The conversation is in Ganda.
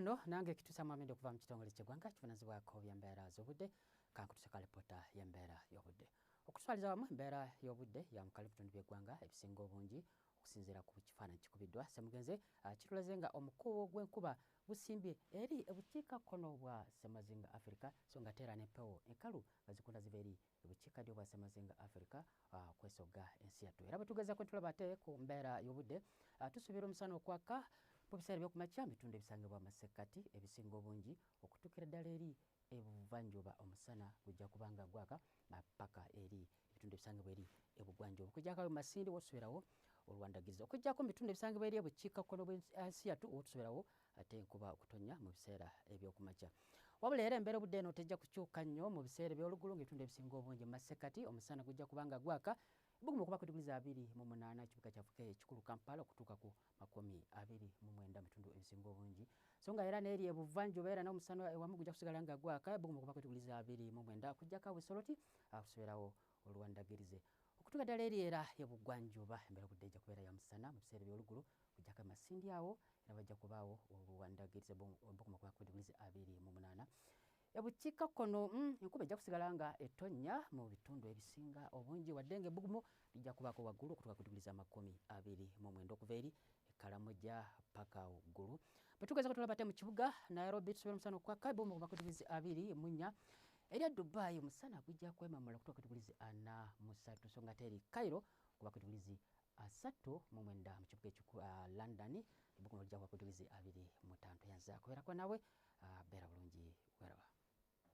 wano nange kitusa mwamende okuva mu kitongole ky'eggwanga kivunaanyizibwako by'embeera z'obudde kankutuseka alipoota y'embeera y'obudde okuswaliza wamu embeera y'obudde ya mukali bitundu by'eggwanga ebisinga obungi okusinziira ku kifaananyi kikubiddwa Ssemugenzi kitulaze nga omukuubo gw'enkuba gusimbye eri ebukiikakkono bwa Ssemazinga Africa so nga teera n'empewo enkalu nga zikunda ziva eri ebukiikaddyo bwa Ssemazinga Africa kwesogga ensi yattu era bwe tugeza kwe tulaba ate ku mbeera y'obudde tusuubira omusana okwaka mu biseera by'okumakya bitundu ebisangibwa amasekkati ebisinga obungi okutuukira ddala eri ebuvanjuba omusana gujja kubanga gwaka paka eri ebitundu ebisangibwa eri ebugwanjuba okujjako Masindi wotusubirawo olwandagiriza okujjako mu bitundu ebisangibwa eri ebukiikakkono bw'ensi yattu wotusubirawo ate enkuba okutonya mu biseera eby'okumakya wabula era embeera obudde eno tejja kukyuka nnyo mu biseera eby'olugulu ng'ebitundu ebisinga obungi mu masekkati omusana gujja kubanga gwaka Bugumu okuba ku diguli 28 ekibuga kyaffe ekikulu Kampala okutuuka ku 29 mu bitundu ebisinga obungi so nga era n'eri ebuvanjuba era n'omusana ewamu gujja kusigala nga gwaka Bugumu okuba ku diguli 29 okujjako Busoloti akusubirawo olwandagirize okutuuka ddala eri era ebugwanjuba embeera obudde ejja kubeera ya musana mu biseera eby'olugulu kujjako Masindi awo era bajja kubaawo olwandagirize Bugumu okuba ku diguli 28 ebukiikakkono enkuba ejja kusigala nga etonnya mu bitundu ebisinga obungi wadde ng'ebbugumu lijja kubaako waggulu okutuuka ku diguli 29 okuva eri Karamoja paka waggulu bwe tugeza ko tulaba ate mu kibuga Nairobi tusobola omusana okwaka Bugumu okuba ku diguli 24 eri Dubai omusana gujja kwemamula okutuuka ku diguli 43 so nga ate eri Cairo okuba ku diguli 39 mu kibuga ekikulu London Bugumu lijja kuba ku diguli 25 yanza kubeerako nawe beera bulungi weraba